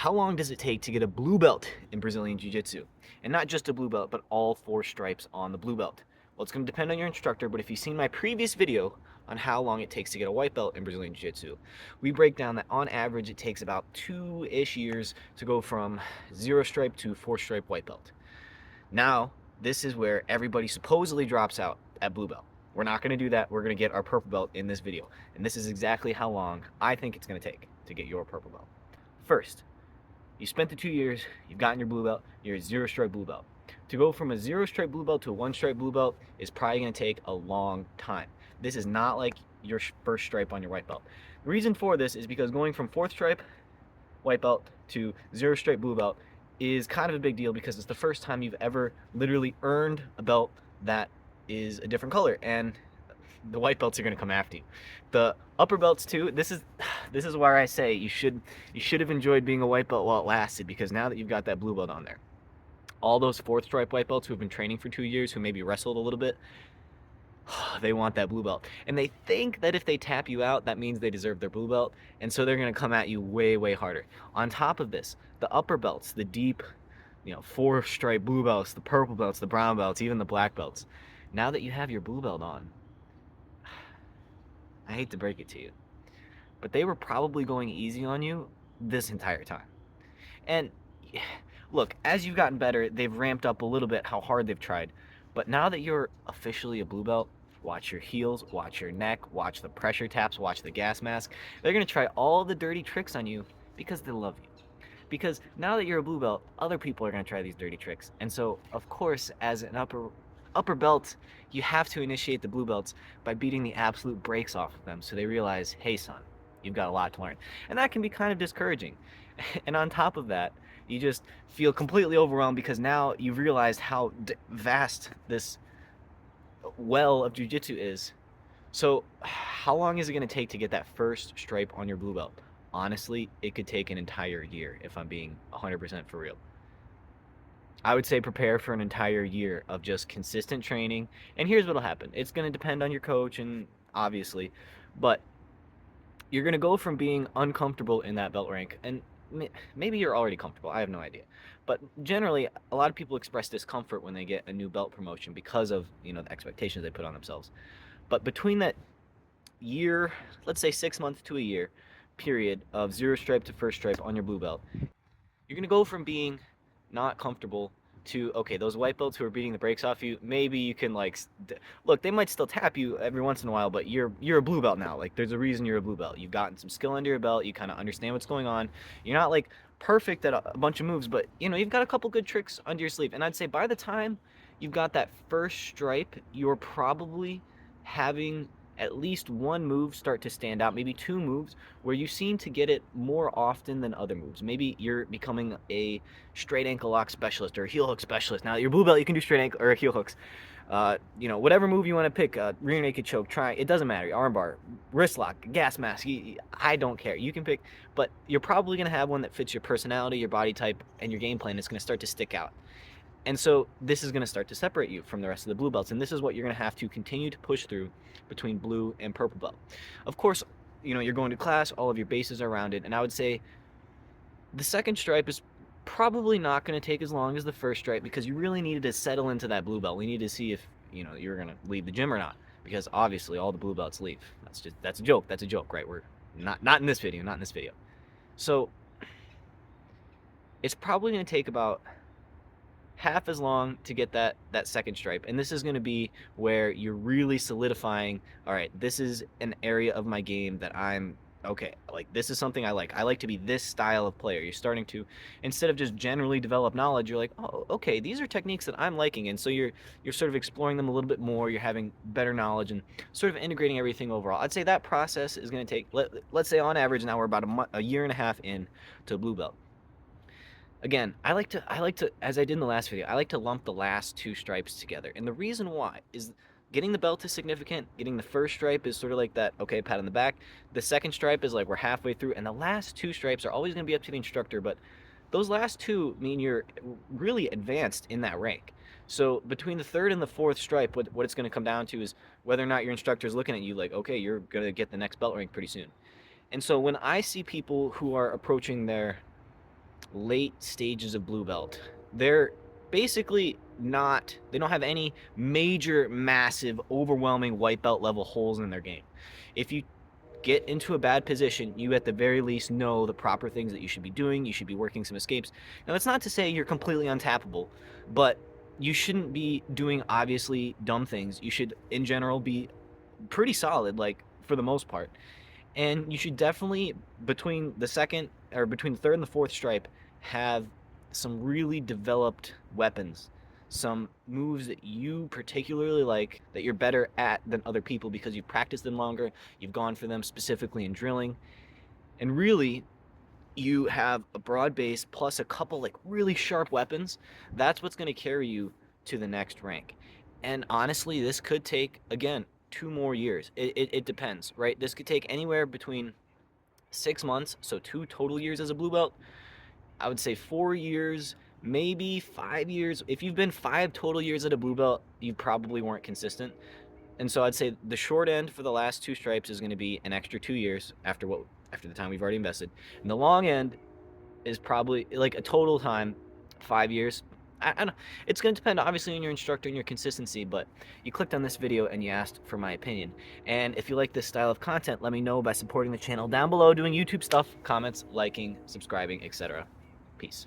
How long does it take to get a blue belt in Brazilian Jiu-Jitsu? And not just a blue belt, but all 4 stripes on the blue belt. Well, it's going to depend on your instructor, but if you've seen my previous video on how long it takes to get a white belt in Brazilian Jiu-Jitsu, we break down that on average it takes about 2-ish years to go from 0 stripe to 4 stripe white belt. Now, this is where everybody supposedly drops out at blue belt. We're not going to do that. We're going to get our purple belt in this video. And this is exactly how long I think it's going to take to get your purple belt. First, you spent the 2 years, you've gotten your blue belt, you're a 0 stripe blue belt. To go from a 0 stripe blue belt to a 1 stripe blue belt is probably going to take a long time. This is not like your first stripe on your white belt. The reason for this is because going from 4th stripe white belt to 0 stripe blue belt is kind of a big deal because it's the first time you've ever literally earned a belt that is a different color, and the white belts are going to come after you. The upper belts too, this is where I say you should have enjoyed being a white belt while it lasted, because now that you've got that blue belt on there, all those 4th stripe white belts who have been training for 2 years, who maybe wrestled a little bit, they want that blue belt, and they think that if they tap you out, that means they deserve their blue belt, and so they're going to come at you way harder. On top of this, the upper belts, the deep 4 stripe blue belts, the purple belts, the brown belts, even the black belts, now that you have your blue belt on, I hate to break it to you, but they were probably going easy on you this entire time. And look, as you've gotten better, they've ramped up a little bit how hard they've tried. But now that you're officially a blue belt, watch your heels, watch your neck, watch the pressure taps, watch the gas mask. They're going to try all the dirty tricks on you because they love you. Because now that you're a blue belt, other people are going to try these dirty tricks. And so, of course, as an upper belt, you have to initiate the blue belts by beating the absolute brakes off of them, so they realize, hey son, you've got a lot to learn. And that can be kind of discouraging. And on top of that, you just feel completely overwhelmed because now you've realized how vast this well of jiu-jitsu is. So how long is it going to take to get that first stripe on your blue belt? Honestly, it could take an entire year, if I'm being 100% for real. I would say prepare for an entire year of just consistent training. And here's what'll happen. It's going to depend on your coach, and obviously, but you're going to go from being uncomfortable in that belt rank, and maybe you're already comfortable, I have no idea, but generally a lot of people express discomfort when they get a new belt promotion because of the expectations they put on themselves. But between that year, let's say 6 months to a year period of 0 stripe to 1st stripe on your blue belt, you're going to go from being not comfortable to, okay, those white belts who are beating the brakes off you, maybe you can look, they might still tap you every once in a while, but you're a blue belt now. Like, there's a reason you're a blue belt. You've gotten some skill under your belt, you kind of understand what's going on. You're not like perfect at a bunch of moves, but you've got a couple good tricks under your sleeve. And I'd say by the time you've got that 1st stripe, you're probably having at least one move start to stand out, maybe 2 moves where you seem to get it more often than other moves. Maybe you're becoming a straight ankle lock specialist or a heel hook specialist. Now that you're blue belt, you can do straight ankle or heel hooks. Whatever move you want to pick, rear naked choke, try, it doesn't matter. Armbar, wrist lock, gas mask, I don't care. You can pick, but you're probably going to have one that fits your personality, your body type, and your game plan. It's going to start to stick out. And so this is going to start to separate you from the rest of the blue belts, and this is what you're going to have to continue to push through between blue and purple belt. Of course, you're going to class, all of your bases are rounded, and I would say the 2nd stripe is probably not going to take as long as the 1st stripe because you really needed to settle into that blue belt. We need to see if you're going to leave the gym or not, because obviously all the blue belts leave. That's a joke, right? We're not in this video. So it's probably going to take about half as long to get that 2nd stripe, and this is going to be where you're really solidifying, all right, this is an area of my game that I'm okay, like, this is something I like to be this style of player. You're starting to, instead of just generally develop knowledge, you're like, oh, okay, these are techniques that I'm liking, and so you're sort of exploring them a little bit more. You're having better knowledge and sort of integrating everything overall. I'd say that process is going to take, let's say on average now we're about a year and a half in to blue belt. Again, I like to, as I did in the last video, I like to lump the last 2 stripes together. And the reason why is getting the belt is significant. Getting the 1st stripe is sort of like that, okay, pat on the back. The 2nd stripe is like we're halfway through. And the last 2 stripes are always going to be up to the instructor. But those last 2 mean you're really advanced in that rank. So between the 3rd and the 4th stripe, what it's going to come down to is whether or not your instructor is looking at you like, okay, you're going to get the next belt rank pretty soon. And so when I see people who are approaching their late stages of blue belt. They're basically not, they don't have any major, massive, overwhelming white belt level holes in their game. If you get into a bad position, you at the very least know the proper things that you should be doing. You should be working some escapes. Now, that's not to say you're completely untappable, but you shouldn't be doing obviously dumb things. You should, in general, be pretty solid, like for the most part. And you should definitely, between the second or between the third and the fourth stripe, have some really developed weapons, some moves that you particularly like, that you're better at than other people because you've practiced them longer, you've gone for them specifically in drilling, and really you have a broad base plus a couple like really sharp weapons. That's what's going to carry you to the next rank. And honestly, this could take, again, 2 more years. It depends, right? This could take anywhere between 6 months, so 2 total years as a blue belt. I would say 4 years, maybe 5 years. If you've been 5 total years at a blue belt, you probably weren't consistent. And so I'd say the short end for the last 2 stripes is going to be an extra 2 years after the time we've already invested. And the long end is probably like a total time 5 years. I don't, it's going to depend obviously on your instructor and your consistency, but you clicked on this video and you asked for my opinion. And if you like this style of content, let me know by supporting the channel down below, doing YouTube stuff, comments, liking, subscribing, etc. Peace.